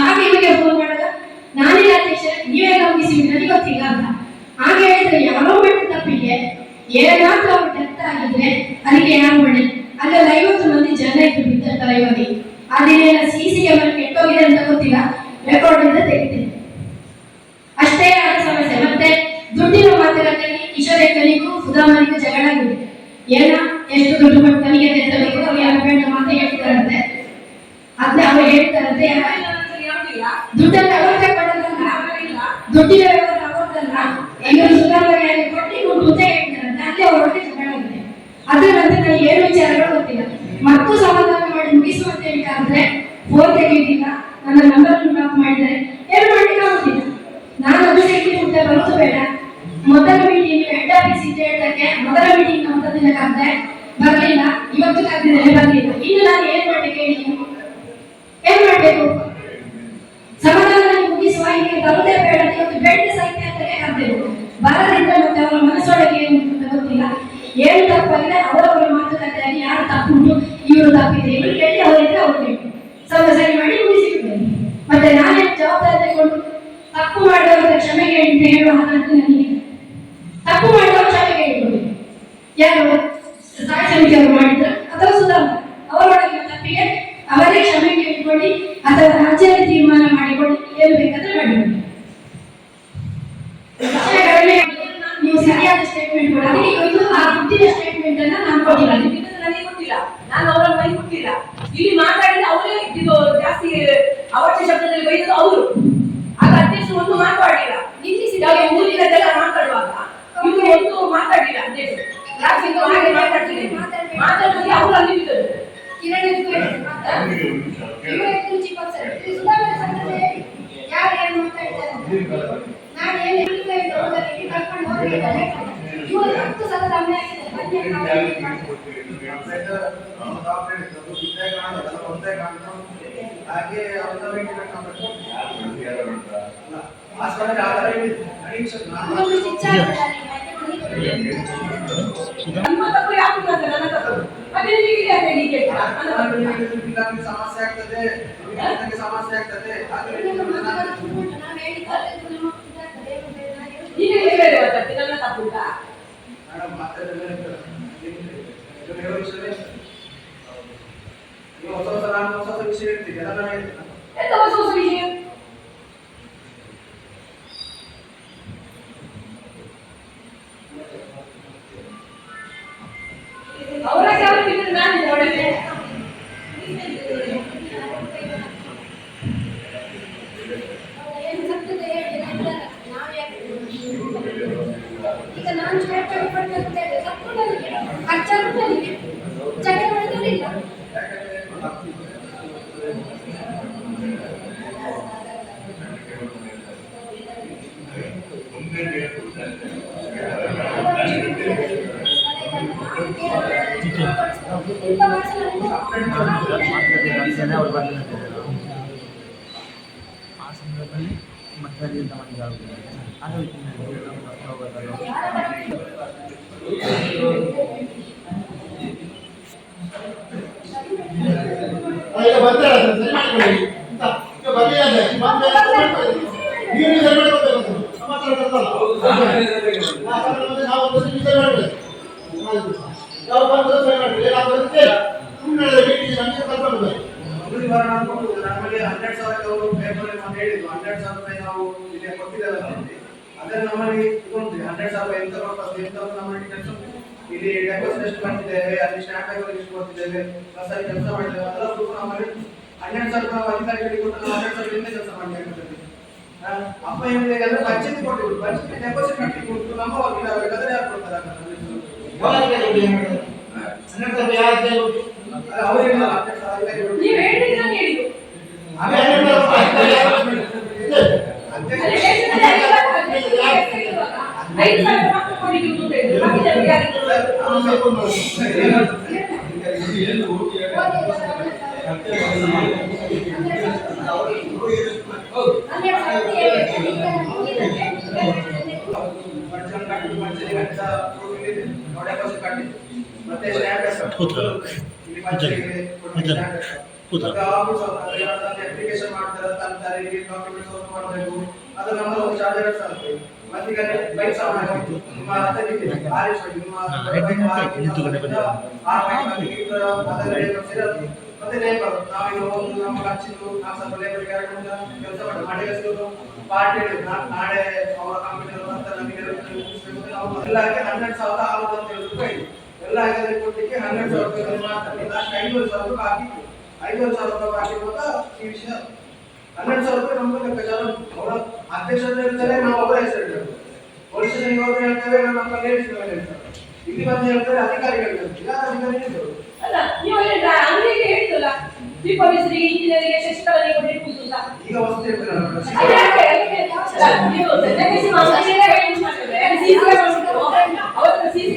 ಹಾಗೆ ಇವರಿಗೆ ಫೋನ್ ಮಾಡಿದಾಗ ನಾನಿಲ್ಲ ಅಧ್ಯಕ್ಷ, ನೀವೆಲ್ಲ ಮುಗಿಸಿ ನನಗೆ ಗೊತ್ತಿಲ್ಲ ಅಂತ. ಹಾಗೆ ಹೇಳಿದ್ರೆ ಯಾರೋ ಮಾಡಿದ ತಪ್ಪಿಗೆ ಏನಾದ್ರೂ ಅವ್ರು ಡೆತ್ ಆಗಿದ್ರೆ ಅದಕ್ಕೆ ಯಾರು ಮಾಡಿ ಅಲ್ಲೆಲ್ಲ 50 ಮಂದಿ ಜನ ಇದ್ದು ಬಿದ್ದ ಲೈವಲ್ಲಿ. ಅದೇನೆಲ್ಲ ಸಿಸಿ ಕ್ಯಾಮೆರಾ ಕೆಟ್ಟೋಗಿದೆ ಅಂತ ಗೊತ್ತಿಲ್ಲ, ರೆಕಾರ್ಡ್ ಇಂದ ತೆಗಿತೀನಿ ಅಷ್ಟೇ. ಆದ ಸಮಸ್ಯೆ. ಮತ್ತೆ ದುಡ್ಡಿನ ಮಾತುಕತೆಯಲ್ಲಿ ಕಿಶೋರೇಖನಿಗೂ ಸುಧಾಮನಿಗೂ ಜಗಳ ಆಗಿದೆ. ಏನ ಎಷ್ಟು ದುಡ್ಡು ಕೊಟ್ಟು ತನಿಖೆ ತೆಗೆಸಬೇಕು ಅವ್ರು ಯಾರು ಬೇಡ ಮಾತ ಹೇಳ್ತಾರಂತೆ. ಅದ್ನ ಅವ್ರು ಹೇಳ್ತಾರಂತೆ, ದುಡ್ಡನ್ನು ಅವ್ರು ತಗೊಂಡಲ್ಲ, ದುಡ್ಡಿನ ವ್ಯವಹಾರ ಅವ್ರದಲ್ಲ, ಈಗ ಸುಧಾಮನಿಗೆ ಕೊಟ್ಟು ದುಡ್ಡು ಅಂತ ಹೇಳ್ತಾರಂತೆ. ಅಲ್ಲೇ ಅವ್ರೊಟ್ಟಿಗೆ ಜಗಳ ಆಗಿದೆ. ಅದ್ರ ನಂತರ ನನಗೆ ಏನು ವಿಚಾರಗಳು ಗೊತ್ತಿಲ್ಲ. ಮತ್ತು ಸಮಾಧಾನ ಮಾಡಿ ಮುಗಿಸುವಂತ ಹೇಳಿದ್ರೆ ಫೋನ್ ತೆಗೆಯುವುದಿಲ್ಲ, ನನ್ನ ನಂಬರ್ ಬ್ಲಾಕ್ ಮಾಡಿದ್ದಾರೆ, ಏನು ಮಾಡ್ಲಿಕ್ಕೆ ಆಗುದಿಲ್ಲ. ನಾನು ಅದು ಸೆಕ್ಯೂರಿಟಿ ಮುಂದೆ ಬರೋದು ಬೇಡ. ಮೊದಲ ಮೀಟಿಂಗ್ ಹೆಡ್ ಆಫೀಸ್ ಇದ್ದ ಹೇಳಕ್ಕೆ ಮೊದಲ ಮೀಟಿಂಗ್ ನಮ್ಮ ದಿನ ಕರೆದೆ, ಬರಲಿಲ್ಲ. ಇವತ್ತು ಕರೆದಿದ್ದೇನೆ, ಬರಲಿಲ್ಲ. ಇನ್ನು ನಾನು ಏನ್ ಮಾಡ್ಬೇಕು ಹೇಳಿ, ಏನ್ ಮಾಡ್ಬೇಕು? ಸಮಾಧಾನ ಮುಗಿಸುವ, ಇಲ್ಲಿ ಬರೋದೇ ಬೇಡ. ಇವತ್ತು ಬೆಡ್ ಸಾಹಿತ್ಯ ಅಂತ ಕರೆದೆವು, ಬರದಿದ್ರೆ ಮತ್ತೆ ಅವರ ಮನಸ್ಸೊಳಗೆ ಏನು ಅಂತ ಗೊತ್ತಿಲ್ಲ. ಏನು ತಪ್ಪಾಗಿದೆ ಅವರವರ ಮಾತುಕತೆಯಾಗಿ ಯಾರು ತಪ್ಪುಂಟು ಇವರು ತಪ್ಪಿದೆ ಇವರು ಕೇಳಿ ಅವರಿದ್ರೆ ಅವ್ರು ಬೇಕು ಸರಿ ಮಾಡಿ ಮುಗಿಸಿಬಿಡ್ತೇನೆ. ಮತ್ತೆ ನಾನೇ ಜವಾಬ್ದಾರಿ ತಗೊಂಡು ತಪ್ಪು ಮಾಡಿದವರ ಕ್ಷಮೆಗೆ ಅಂತ ಹೇಳುವ ಹಾಗಂತೂ ನನಗೆ. ತಪ್ಪು ಮಾಡಿದವರು ಕ್ಷಮೆಗೆ ಹೇಳ್ಬೋದು, ಯಾರು ಸ್ಥಾಯಿ ಸಮಿತಿಯವರು ಮಾಡಿದ್ರ ಅಥವಾ ಸುಧಾಮ ಅವರೊಳಗಿನ ತಪ್ಪಿಗೆ ಅವರೇ ಕ್ಷಮೆಗೆ ಇಟ್ಕೊಳ್ಳಿ ಅಥವಾ ರಾಜ್ಯದ ತೀರ್ಮಾನ ಮಾಡಿಕೊಂಡು ಏನು ಬೇಕಾದ್ರೆ ಮಾಡಿಕೊಳ್ಳಿ. ನೀವು ಸರಿಯಾದ ಸ್ಟೇಟ್ಮೆಂಟ್ ಕೊಡಿ. ಅದಕ್ಕೆ ಇವತ್ತು ಆ ದುಡ್ಡಿನ ಸ್ಟೇಟ್ಮೆಂಟ್ ಅನ್ನ ನಾನು ಕೊಟ್ಟಿಲ್ಲ, ನನಗೆ ಗೊತ್ತಿಲ್ಲ, ನಾನು ಅವರ ಮೈ ಗೊತ್ತಿಲ್ಲ. ಇಲ್ಲಿ ಮಾತಾಡಿದ ಅವರೇ ಇದು ಜಾಸ್ತಿ ಅವಾಚ್ಯ ಶಬ್ದದಲ್ಲಿ ಬೈದದ್ದು ಅವರು. ಆಗ ಅಧ್ಯಕ್ಷರು ಒಂದು ಮಾತಾಡಿಲ್ಲ, ಊರಿನದೆಲ್ಲ ಮಾತಾಡುವಾಗ ಇವರು ಒಂದು ಮಾತಾಡಿಲ್ಲ. ಅಧ್ಯಕ್ಷರು ರಾಜ್ಯದ ಹಾಗೆ ಮಾತಾಡ್ತಿದ್ರು, ಮಾತಾಡುವಾಗ ಅವರು ಅಲ್ಲಿ ಬಿದ್ದರು. ಯಾರು ಏನು ಮಾತಾಡ್ತಾರೆ ನಾನು ಏನು ಕರ್ಕೊಂಡು ಹೋಗಿದ್ದಾರೆ. ಇವರು 10 ಸಲ ದಮ್ಮೆ ಹಾಗೆ ನಿಮ್ಮ ತಪ್ಪು ಯಾಕೆ ನನ್ನ ತಪ್ಪು ಅದೇ ಹೀಗೆ ಸಮಸ್ಯೆ ಆಗ್ತದೆ, ಸಮಸ್ಯೆ ಆಗ್ತದೆ. ಈಗ ಹೇಳುವ ತಪ್ಪು ನನ್ನ ತಪ್ಪು ಹೊಸ ವಿಷಯ ಹೇಳ್ತೀವಿ ಎಲ್ಲ ಎಂತ ಹೊಸ ಹೊಸ ವಿಷಯ. ಅವರ ಯಾವ ಬಿಟ್ಟರೆ ನಾನು ನೋಡಿದೆ. ಈಗ ನಾನು ಸ್ಟೇಟ್ಮೆಂಟ್ ಕೊಡ್ತೇನೆ ತಪ್ಪು ನನಗೆ, ಖರ್ಚಾರು ನನಗೆ, ಜಗಳ ಮಾಡಿದವರಿಲ್ಲ. ಆ ಸಂದರ್ಭದಲ್ಲಿ ಮಕ್ಕಳಿಗೆ ಆಗುತ್ತದೆ. ನಮ್ಮಲ್ಲಿ 12,000 ಅವರು ಪೇಪರ್ ಹೇಳಿದ್ರು, 12,000 ರೂಪಾಯಿ ನಾವು ಇಲ್ಲಿ ಕೊಟ್ಟಿದ್ದೇವೆ. ಅದನ್ನು ನಮ್ಮಲ್ಲಿ ಉಂಟು 12,000 ಎಂತ ನಮ್ಮಲ್ಲಿ ಕೆಲಸ ಇಲ್ಲಿ ಡೆಪಾಸಿಟ್ ಎಷ್ಟು ಮಾಡ್ತಿದ್ದೇವೆ, ಅಲ್ಲಿ ಸ್ಟಾಂಪ್ ಪೇಪರ್ ಎಷ್ಟು ಕೊಡ್ತಿದ್ದೇವೆ, ಬಸ್ಸಲ್ಲಿ ಕೆಲಸ ಮಾಡಿದ್ದೇವೆ, ಅದೆಲ್ಲ ಪ್ರೂಫ್ ನಮ್ಮಲ್ಲಿ 12,000 ನಾವು ಅಧಿಕಾರಿಗಳಿಗೆ ಕೊಟ್ಟು ನಾವು 12,000 ಇಂದ ಕೆಲಸ ಮಾಡಬೇಕಾಗ್ತದೆ. ಅಪ್ಪ ಹೇಳಿದಾಗ ಅಂದ್ರೆ ಬಜೆಟ್ ಕೊಟ್ಟಿದ್ರು, ಬಜೆಟ್ ಡೆಪಾಸಿಟ್ ಮಾಡ್ಲಿಕ್ಕೆ ಉಂಟು, ನಮ್ಮ ವಕೀಲ ಬೇಕಾದ್ರೆ ಯಾರು ಕೊಡ್ತಾರೆ ನೀವು ಹೇಳಿದ್ರೆ ನಾನು ಹೇಳಿದ್ದು ಅಪ್ಲಿಕೇಶನ್ ಮಾಡ್ತಾರೆ ತಂತಾರೆ ಡಾಕ್ಯುಮೆಂಟ್ಸ್ ಓಪನ್ ಮಾಡಬೇಕು ಅದು ನಮ್ಮ ಒಂದು ಚಾರ್ಜಸ್ ಆಗುತ್ತೆ ಮತ್ತೆ ಈಗ ಬೈಕ್ ಸಾಮಾನು ನಿಮ್ಮ ಹತ್ತಿರ ಆರ್ಎಸ್ ನಿಮ್ಮ ಮತ್ತೆ ಲೇಬರ್ ನಾವೀಗ ಒಂದು ನಮ್ಮ ಖರ್ಚಿದ್ದು ನಾವು ಸ್ವಲ್ಪ ಲೇಬರ್ಗೆ ಕೆಲಸ ಮಾಡಿ ಪಾರ್ಟಿ ನಾಳೆ ಅವರ ಕಂಪನಿ ಅಂತ ನಮಗೆ ನಾವು ಎಲ್ಲಕ್ಕೆ 12,000 ಆಗುತ್ತೆ ಅಂತ ಹೇಳಿದ್ರು ಎಲ್ಲ ಇದರಲ್ಲಿ ಕೊಟ್ಟಿಗೆ 12,000 ರೂಪಾಯಿ ಮಾತ್ರ ಲಾಸ್ಟ್ 5,000 ರೂಪಾಯಿ ಹಾಕಿತ್ತು 5,000 ರೂಪಾಯಿ ಹಾಕಿರುವಾಗ ಈ ವಿಷಯ 12,000 ರೂಪಾಯಿ ನಮ್ಗೆ ಲೆಕ್ಕಾಚಾರ ಅವರ ಅಧ್ಯಕ್ಷರು ಹೇಳ್ತಾರೆ ನಾವು ಅವರ ಹೆಸರು ಹೇಳ್ತೇವೆ ಪೊಲೀಸ್ ಸ್ಟೇಷನ್ಗೆ ಹೋದ್ರೆ ಹೇಳ್ತೇವೆ ನಮ್ಮ ಲೇಡೀಸ್ ಹೇಳ್ತಾರೆ ಇಲ್ಲಿ ಬಂದು ಹೇಳ್ತಾರೆ ಅಧಿಕಾರಿಗಳು ಹೇಳ್ತಾರೆ ಯಾರು ಅಧಿಕಾರಿ ಹೇಳ್ತಾರೆ ಅಲ್ಲ ನೀವು ಅಂಗಡಿಗೆ ಹೇಳ್ತಲ್ಲ ದೀಪ ಮಿಸ್ರಿಗೆ ಇಂಜಿನಿಯರಿಗೆ ಶಶಿಕಲನಿಗೆ ಕೊಟ್ಟಿರ್ಬೋದು ಅಂತ ಈಗ ವಸ್ತು ಹೇಳ್ತಾರೆ ನೀವು ಸೆಲೆಕ್ಟ್ ಮಾಮೂಲಿಯಾಗಿ ಹೇಳಿ ಮಾಡ್ತಾರೆ ಸಿಸಿ ಅವತ್ತು ಸಿಸಿ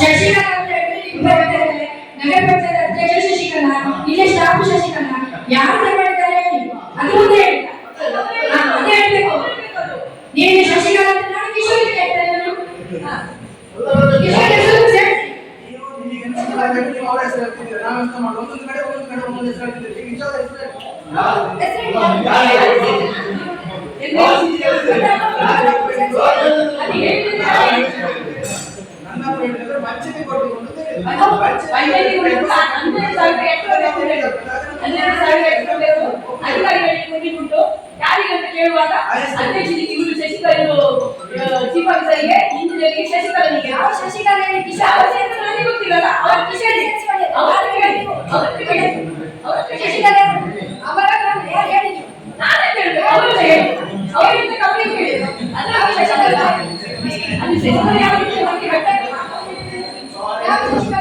ಶಶಿಕಲಾ ನಗರ ಪಂಚಾಯತ್ ಅಧ್ಯಕ್ಷ ಶಶಿಕಲಾ ಇಲ್ಲಿ ಸ್ಟಾಫ್ ಶಶಿಕಲಾ ಯಾರು ಮಾಡಿದ್ದಾರೆ ಅದು ಮುಂದೆ ಹೇಳಿ ಅದೇ ಹೇಳ್ಬೇಕು ನೀವು ಶಶಿಕಲಾ ಅಂತ ನಾನು ಕಿಶೋರಿ ಹೇಳ್ತೇನೆ ಕಿಶೋರಿ ಹೆಸರು ಸೇರಿಸಿ ಅವರ ಹೆಸರು ಹೇಳ್ತಿದ್ದಾರೆ ನಾವು ಎಂತ ಮಾಡೋದು ಒಂದೊಂದು ಕಡೆ ಒಂದೊಂದು ಹೆಸರು ಹೇಳ್ತಿದ್ದೀವಿ ಈಗ ಇಷ್ಟೊಂದು ಹೆಸರು ನನ್ನ ಹೇಳಿದ್ರೆ ಪಂಚಾಯತಿ ಕೊಟ್ಟಿಕೊಂಡು ಅಧಿಕಾರಿಗಳು ಯಾರಿಗಂತ ಕೇಳುವಾಗ ಅಧ್ಯಕ್ಷರಿಗೆ ಇವರು ಶಶಿಕಲಾ ಚೀಫ್ ಆಫೀಸರ್ಗೆ ಇಂಜಿನಿಯರ್ಗೆ ಶಶಿಕಲನಿಗೆ ಯಾವ ಶಶಿಕಲಾ ಹೇಳಿ ನನಗೆ ಗೊತ್ತಿರಲ್ಲ ಅವರ ಶಶಿಕಲಾ ಅವರ ಯಾರು ಹೇಳಿ ನಾನೇ ಕೇಳಿದೆ ಅವರು ಅವರಿಂದ ಕಂಪ್ಲೇಂಟ್ ಕೇಳಿದ್ರು ಅದ್ರ ಶಶಿಕಲಾ ಅದು ಶಶಿಕಲಾ ಯಾವ ರೀತಿ ನಮಗೆ ಯಾವ ಶಶಿಕಲಾ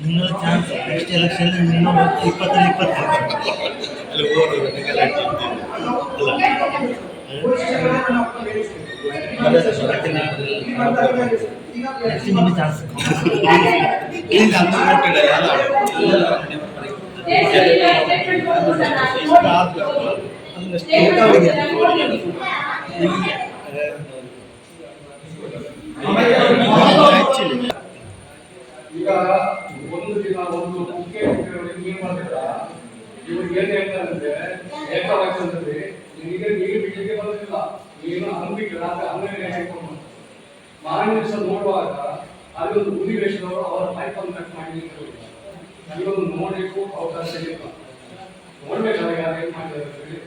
നിങ്ങൾ ചാൻസ് നെക്സ്റ്റ് ഇലക്ഷനിൽ നിങ്ങൾ 20 ನಿಮಗೆ ಚಾನ್ಸ್ ಈಗ ಒಂದು ದಿನ ಒಂದು ಮುಖ್ಯ ನೀರು ಮಾಡಿದ್ರ ಇವ್ರಿಗೆ ಏನ್ ಹೇಳ್ತಾರಂದ್ರೆ ಏಕವಚನದಲ್ಲಿ ನಿನಗೆ ನೀರು ಬಿಡ್ಲಿಕ್ಕೆ ಬರೋದಿಲ್ಲ ನೀನು ಅಂಬಿಕೆ ಅಂಗಡಿ ಹಾಕೊಂಡು ಮಾರನೇ ದಿವಸ ನೋಡುವಾಗ ಅಲ್ಲಿ ಒಂದು ಹುಲಿವೇಷದವರು ಅವರ ಪೈಪನ್ನು ಕಟ್ ಮಾಡಿ ಅಲ್ಲೊಂದು ನೋಡ್ಲಿಕ್ಕೂ ಅವಕಾಶ ಇಲ್ಲ ನೋಡ್ಬೇಕಲ್ಲ ಯಾರು ಏನ್ ಮಾಡಿದ್ದಾರೆ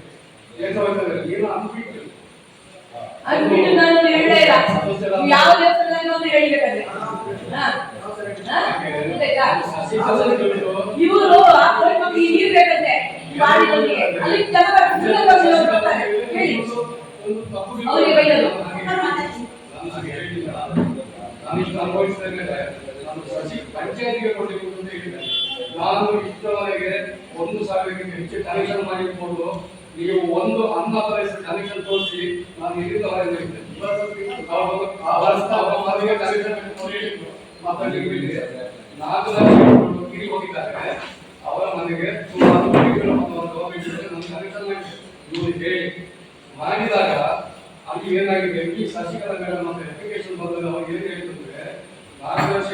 ಏಕವಚನದಲ್ಲಿ ನೀನು ಅಂಬಿಕೆ ಅದು ಬಿಟ್ಟು ನಾನು ಹೇಳಲೇ ಇಲ್ಲ ಯಾವ ದೇವಸ್ಥಾನದಲ್ಲಿ ಒಂದು ಹೇಳಿಬೇಕಾದ್ರೆ ಇವರು ಮಕ್ಕಳಿಗೆ ನೀರು ಬೇಕಂತೆ ಬಾಡಿಗಳಿಗೆ ಅಲ್ಲಿ ಜನ ಬರ್ತಾರೆ ಹೇಳಿ ಅವರಿಗೆ ಬೈದರು ಪಂಚಾಯತಿಗೆ ಕೊಡಲಿಕ್ಕೆ ಅಂತ ಹೇಳಿದ್ದಾರೆ ನಾನು ಇಷ್ಟವರೆಗೆ 1,000ಕ್ಕೆ ಹೆಚ್ಚು ಕಲೆಕ್ಷನ್ ಮಾಡಿಕೊಂಡು ನೀವು ಒಂದು ಅನ್ನ ಕನೆಕ್ಷನ್ ತೋರಿಸಿ ನಾನು ಇಲ್ಲಿಂದ ಹೊರಗೆ ಕಿಡಿ ಹೋಗಿದ್ದಾರೆ ಅವರ ಮನೆಗೆ ಸುಮಾರು ಇವರು ಹೇಳಿ ಮಾಡಿದಾಗ ಅಲ್ಲಿ ಏನಾಗಿದೆ ಈ ಶಶಿಕಲಾ ಮೇಡಮ್ ಅಂತ ಅಪ್ಲಿಕೇಶನ್ ಬಂದಾಗ ಅವ್ರಿಗೆ ಏನ್ ಹೇಳ್ತಿದ್ರೆ 4 ವರ್ಷ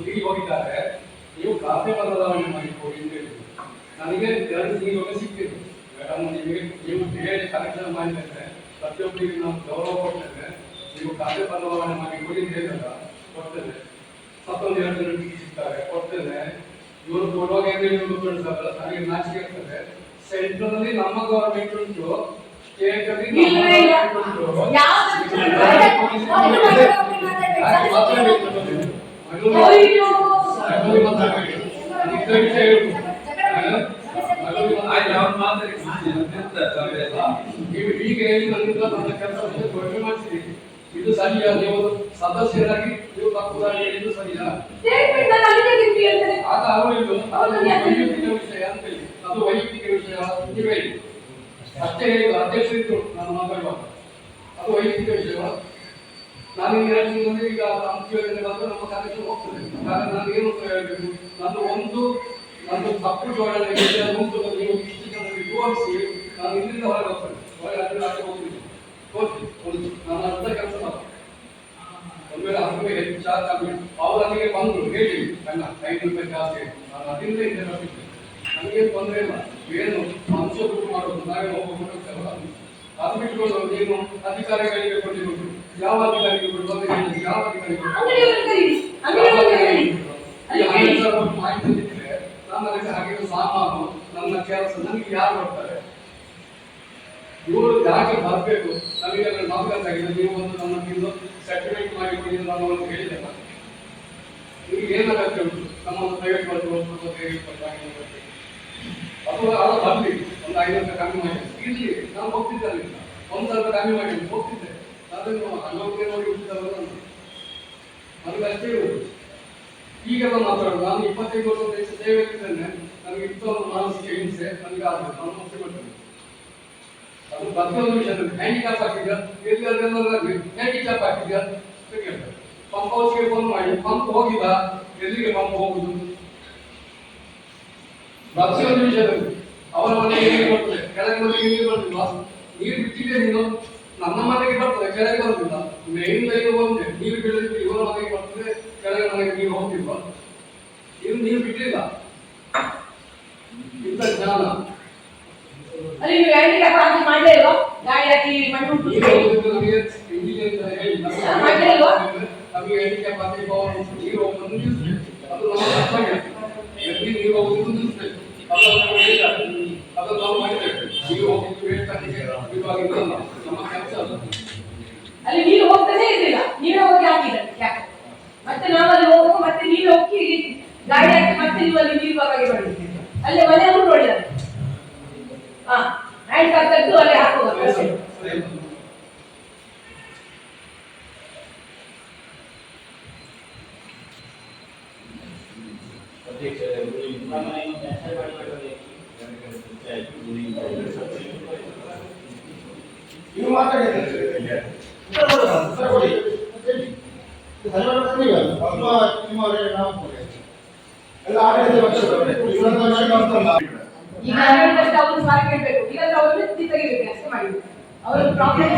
ಕಿಡಿ ಹೋಗಿದ್ದಾರೆ ನೀವು ಖಾತೆ ಬದಲಾವಣೆ ಮಾಡಿಕೊಡಿ ಅಂತ ಹೇಳಿದ್ರು ನನಗೆ 2 ತಿಂಗಳು ಸಿಕ್ಕಿದ್ರು ಮೇಡಮ್ ನೀವು ಹೇಳಿ ಕಲೆಕ್ಷನ್ ಮಾಡಿದ್ರೆ ಪ್ರತಿಯೊಬ್ಬರಿಗೆ ನಾವು ಗೌರವ ಕೊಡ್ತೇವೆ ನೀವು ಖಾತೆ ಬದಲಾವಣೆ ಮಾಡಿ ಕೊಡಿ ಅಂತ ಹೇಳಿದಾಗ ಕೊಡ್ತೇನೆ ಮತ್ತೊಂದು 2 ದಿನ ಸಿಗ್ತಾರೆ ಕೊಡ್ತೇನೆ ಇವರು ಕೊಡುವಾಗ ಗೊತ್ತಿಡ್ತಾರೆ ನನಗೆ ನಾಚಿಕೆ ಆಗ್ತದೆ ಸೆಂಟ್ರಲ್ ಅಲ್ಲಿ ನಮ್ಮ ಗವರ್ಮೆಂಟ್ ಉಂಟು ಸ್ಟೇಟ್ ಅಲ್ಲಿ ನೀವು ಹೀಗೆ ಹೇಳಿ ನನ್ನಿಂದ ನನ್ನ ಕೆಲಸವನ್ನು ಕಡಿಮೆ ಮಾಡ್ತೀರಿ. ಇದು ಸರಿಯಾ? ನೀವು ಸದಸ್ಯರಾಗಿ ನೀವು ತಪ್ಪು ದಾರಿ ಹೇಳಿದ್ದು ಸರಿಯಾ? ಸ್ಟೇಟ್ಮೆಂಟ್ ನಾನು ಅಲ್ಲಿಗೆ ತಿರುಗಿ ಹೇಳ್ತೇನೆ. ಆಗ ಅವರು ಇದು ವೈಯಕ್ತಿಕ ವಿಷಯ ಅಂತ ಹೇಳಿ, ಅದು ವೈಯಕ್ತಿಕ ವಿಷಯ ನೀವು ಹೇಳಿ ಅಷ್ಟೇ ಹೇಳಿ. ಅಧ್ಯಕ್ಷರಿದ್ರು ನಾನು ಮಾತಾಡುವಾಗ ಅದು ವೈಯಕ್ತಿಕ ವಿಷಯ. ನಾನು ಹೇಳ್ತೀನಿ ಈಗ ಯೋಜನೆ ಬಂದು ನಮ್ಮ ಕಾರ್ಯಕ್ಕೆ ಹೋಗ್ತದೆ. ಹಾಗಾಗಿ ನಾನು ಏನು ಹೇಳಬೇಕು, ನಂದು ತಪ್ಪು ಜೋಡಣೆ ಉಂಟು ನೀವು ಇಷ್ಟು ಜನರಿಗೆ ತೋರಿಸಿ ನಾನು ಇಲ್ಲಿಂದ ಹೊರಗೆ ಹೋಗ್ತೇನೆ. ಹೊರಗೆ ಆಚೆ ಹೋಗ್ತೀನಿ ತೋರಿಸಿ ನಾನು ಅರ್ಧ ಕೆಲಸ ಮಾಡ್ತೇನೆ. ಒಂದು ವೇಳೆ ಅದಕ್ಕೆ ಹೆಚ್ಚು ಚಾರ್ಜ್ ಆಗಬೇಕು. ಅವರು ನನಗೆ ಬಂದರು ಹೇಳಿ ಅಲ್ಲ 5 ರೂಪಾಯಿ ಜಾಸ್ತಿ ನಾನು ಅದರಿಂದ ಹಿಂದೆ ಬರ್ತಿದ್ದೆ. ನನಗೇನು ತೊಂದರೆ ಇಲ್ಲ. ಏನು ಅಂಶ ದುಡ್ಡು ಮಾಡೋದು ನಾವೇ ಹೋಗ್ಬೇಕಲ್ಲ. ಅದು ಬಿಟ್ಕೊಂಡು ನೀನು ಅಧಿಕಾರಿಗಳಿಗೆ ಕೊಟ್ಟಿರೋದು ಯಾವ ಅಧಿಕಾರಿಗೆ ಕೊಡುವಾಗ ಯಾವ ಅಧಿಕಾರಿಗೆ ಮಾಹಿತಿ ಇದ್ರೆ ನಾನು ಅದಕ್ಕೆ ಹಾಗೆ ಸಾಮಾನು ನನ್ನ ಕೆಲಸ ನನಗೆ ಯಾರು ಕೊಡ್ತಾರೆ? ಇವರು ಯಾಕೆ ಬರಬೇಕು? ನಮಗೆ ಮಾತುಕತೆ ನೀವು ಒಂದು ನಮ್ಮನ್ನು ಸರ್ಟಿಫಿಕೇಟ್ ಮಾಡಿ ಕೊಡಿ ನಾನು ಒಂದು ಹೇಳಿದೆ. ನಿಮಗೆ ಏನು ಅಗತ್ಯ ಉಂಟು? ನಮ್ಮನ್ನು ಪ್ರೈವೇಟ್ ಮಾಡ್ಬೋದು ಅಥವಾ ಅದು ಬರಲಿ ಒಂದು 5 ರೂಪಾಯಿ ಕಮ್ಮಿ ಮಾಡಿ ಇಲ್ಲಿ ನಾನು ಹೋಗ್ತಿದ್ದೆ. ಒಂದು ಸ್ವಲ್ಪ ಕಮ್ಮಿ ಮಾಡಿ ಹೋಗ್ತಿದ್ದೆ. ಅದನ್ನು ಅಲ್ಲೋಗಿ ನೋಡಿ ಹುಟ್ಟಿದವಲ್ಲ ನನಗೆ ಅಷ್ಟೇ ಇರುವುದು. ಈಗೆಲ್ಲ ಮಾತಾಡೋದು ನಾನು 25 ವರ್ಷ ಸೇವೆಯಲ್ಲಿದ್ದೇನೆ. ನನಗೆ ಇಷ್ಟೊಂದು ಮಾನಸಿಕ ಹಿಂಸೆ ನನಗೆ ಆಗಬೇಕು. ನಾನು ಮುಕ್ತಿ ಮಾಡ್ತೇನೆ. ಅದು ಪ್ರತಿಯೊಂದು ವಿಷಯದಲ್ಲಿ ಹ್ಯಾಂಡಿಕ್ಯಾಪ್ ಹಾಕಿದ್ಯಾ ಹ್ಯಾಂಡಿಕ್ಯಾಪ್ ಹಾಕಿದ್ಯಾ ಕೇಳ್ತಾರೆ. ಪಂಪ್ ಹೌಸ್ಗೆ ಫೋನ್ ಮಾಡಿ ಪಂಪ್ ಹೋಗಿಲ್ಲ ಎಲ್ಲಿಗೆ ಪಂಪ್ ಹೋಗುದು? ಪ್ರತಿಯೊಂದು ವಿಷಯದಲ್ಲಿ ಅವರ ಮನೆಗೆ ನೀರು ಬರ್ತದೆ, ಕೆಳಗೆ ಮನೆಗೆ ನೀರು ಬರ್ತಿಲ್ವಾ? ನೀರು ಬಿಟ್ಟಿದೆ ನೀನು ನನ್ನ ಮನೆಗೆ ಬರ್ತದೆ, ಕೆಳಗೆ ಬರುದಿಲ್ಲ. ಮೇನ್ ಲೈನ್ ಒಂದೇ ನೀರು ಬೀಳಿದ್ರೆ ಇವರ ಮನೆಗೆ ಬರ್ತದೆ, ಕೆಳಗೆ ಮನೆಗೆ ನೀರು ಹೋಗ್ತಿಲ್ವಾ? ನೀರು ಬಿಟ್ಟಿಲ್ಲ. ಇಂಥ ಜ್ಞಾನ ಅಲ್ಲಿ ನೀವು ಹ್ಯಾಂಡಿಕ್ಯಾಪ್ ಹಾಕಿ ಮಾಡಲೇ ಇಲ್ವಾ? ಗಾಡಿ ಹಾಕಿ ಮಣ್ಣು ನಮಗೆ ಹ್ಯಾಂಡಿಕ್ಯಾಪ್ ಹಾಕಿ ನೀರು ಹೋಗೋದು ನಿಲ್ಲಿಸ್ಬೇಕು. ಅದು ನಮ್ಮ ಕರ್ತವ್ಯ. ನೀರು ಹೋಗೋದು ನಿಲ್ಲಿಸ್ಬೇಕು. ಅದನ್ನು ನಾವು ಮಾಡಬೇಕು. ನೀರು ಹೋಗಿದ್ದು ವೇಸ್ಟ್ ಆಗಿದೆ ನಮ್ಮ ಕೆಲಸ. ಅಲ್ಲಿ ನೀರು ಹೋಗ್ತಾನೆ ಇರಲಿಲ್ಲ, ನೀವೇ ಹೋಗಿ ಹಾಕಿದ್ರೆ ಯಾಕೆ? ಮತ್ತೆ ನಾವಲ್ಲಿ ಹೋಗುವ ಮತ್ತೆ ನೀವೇ ಹೋಗಿ ಗಾಡಿ ಹಾಕಿ ಮತ್ತೆ ನೀವು ಅಲ್ಲಿ ನೀರು ಬಗೆ ಮಾಡಿ ಅಲ್ಲೇ ಮನೆ ಊರು ನೋಡಿದ್ದಾರೆ. ಹಾ ಹ್ಯಾಂಡ್ ಕತ್ತದ್ದು ಅಲ್ಲೇ ಹಾಕುವ. ನೀವು ಮಾತಾಡಿದ್ರೆ ಕೊಡಿ ಎಲ್ಲ ಆಡಳಿತ ಈಗ ಅವರು ಸಾರಿ ಕೇಳಬೇಕು. ಈಗ ಅವರು ತೆಗಿಬೇಕು ಅಷ್ಟೇ ಮಾಡಿ ಅವರು ಪ್ರಾಬ್ಲಮ್